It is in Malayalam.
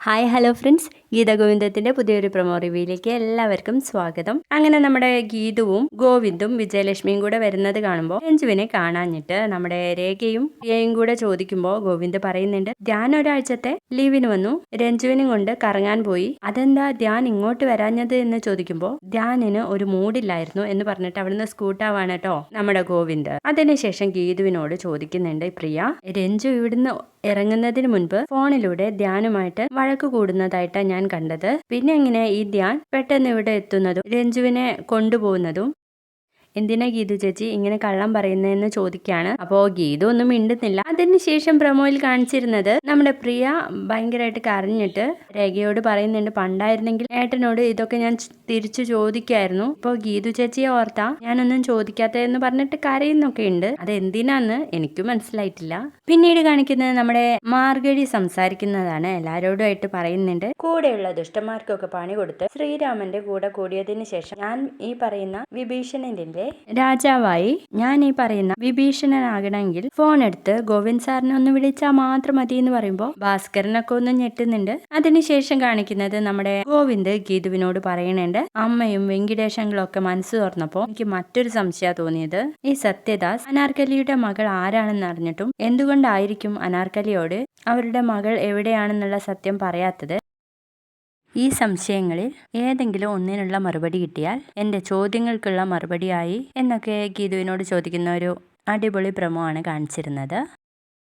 ഹായ് ഹലോ ഫ്രണ്ട്സ്, ഗീതഗോവിന്ദത്തിന്റെ പുതിയൊരു പ്രൊമോ റിവ്യൂയിലേക്ക് എല്ലാവർക്കും സ്വാഗതം. അങ്ങനെ നമ്മുടെ ഗീതുവും ഗോവിന്ദും വിജയലക്ഷ്മിയും കൂടെ വരുന്നത് കാണുമ്പോൾ രഞ്ജുവിനെ കാണാഞ്ഞിട്ട് നമ്മുടെ രേഖയും പ്രിയയും കൂടെ ചോദിക്കുമ്പോൾ ഗോവിന്ദ് പറയുന്നുണ്ട്, ധ്യാൻ ഒരാഴ്ചത്തെ ലീവിന് വന്നു, രഞ്ജുവിനും കൊണ്ട് കറങ്ങാൻ പോയി. അതെന്താ ധ്യാൻ ഇങ്ങോട്ട് വരാഞ്ഞത് എന്ന് ചോദിക്കുമ്പോൾ ധ്യാനിന് ഒരു മൂഡില്ലായിരുന്നു എന്ന് പറഞ്ഞിട്ട് അവിടുന്ന് സ്കൂട്ടാവാണ് കേട്ടോ നമ്മുടെ ഗോവിന്ദ്. അതിനുശേഷം ഗീതുവിനോട് ചോദിക്കുന്നുണ്ട് പ്രിയ, രഞ്ജു ഇവിടുന്ന് ഇറങ്ങുന്നതിന് മുൻപ് ഫോണിലൂടെ ധ്യാനുമായിട്ട് വഴക്ക് കൂടുന്നതായിട്ടാണ് ഞാൻ കണ്ടത്. പിന്നെ എങ്ങനെ ഈ ധ്യാൻ പെട്ടെന്ന് ഇവിടെ എത്തുന്നതും രഞ്ജുവിനെ കൊണ്ടുപോകുന്നതും? എന്തിനാ ഗീതു ചേച്ചി ഇങ്ങനെ കള്ളം പറയുന്നതെന്ന് ചോദിക്കാണ്. അപ്പോ ഗീതു ഒന്നും മിണ്ടുന്നില്ല. അതിനുശേഷം പ്രമോയിൽ കാണിച്ചിരുന്നത് നമ്മുടെ പ്രിയ ഭയങ്കരമായിട്ട് കരഞ്ഞിട്ട് രേഖയോട് പറയുന്നുണ്ട്, പണ്ടായിരുന്നെങ്കിൽ ഏട്ടനോട് ഇതൊക്കെ ഞാൻ തിരിച്ചു ചോദിക്കായിരുന്നു. ഇപ്പൊ ഗീതു ചേച്ചിയെ ഓർത്താ ഞാനൊന്നും ചോദിക്കാത്തതെന്ന് പറഞ്ഞിട്ട് കരയുന്നൊക്കെ ഉണ്ട്. അത് എന്തിനാന്ന് എനിക്ക് മനസ്സിലായിട്ടില്ല. പിന്നീട് കാണിക്കുന്നത് നമ്മുടെ മാർഗഴി സംസാരിക്കുന്നതാണ്. എല്ലാരോടുമായിട്ട് പറയുന്നുണ്ട്, കൂടെയുള്ള ദുഷ്ടന്മാർക്കൊക്കെ പണി കൊടുത്ത് ശ്രീരാമന്റെ കൂടെ കൂടിയതിനു ശേഷം ഞാൻ ഈ പറയുന്ന വിഭീഷണന്റെ രാജാവായി ഞാൻ ഈ പറയുന്ന വിഭീഷണനാകണമെങ്കിൽ ഫോൺ എടുത്ത് ഗോവിന്ദ് സാറിനെ ഒന്ന് വിളിച്ചാൽ മാത്രം മതി എന്ന് പറയുമ്പോൾ ഭാസ്കരനൊക്കെ ഒന്ന് ഞെട്ടുന്നുണ്ട്. അതിനുശേഷം കാണിക്കുന്നത് നമ്മുടെ ഗോവിന്ദ് ഗീതുവിനോട് പറയുന്നുണ്ട്, അമ്മയും വെങ്കിടേശങ്ങളും ഒക്കെ മനസ്സ് തുറന്നപ്പോൾ എനിക്ക് മറ്റൊരു സംശയം തോന്നിയത്, ഈ സത്യദാസ് അനാർക്കലിയുടെ മകൾ ആരാണെന്ന് അറിഞ്ഞിട്ടും എന്തുകൊണ്ടായിരിക്കും അനാർക്കലിയോട് അവരുടെ മകൾ എവിടെയാണെന്നുള്ള സത്യം പറയാത്തത്? ഈ സംശയങ്ങളിൽ ഏതെങ്കിലും ഒന്നിനുള്ള മറുപടി കിട്ടിയാൽ എൻ്റെ ചോദ്യങ്ങൾക്കുള്ള മറുപടിയായി എന്നൊക്കെ ഗീതുവിനോട് ചോദിക്കുന്ന ഒരു അടിപൊളി പ്രമോ ആണ് കാണിച്ചിരുന്നത്.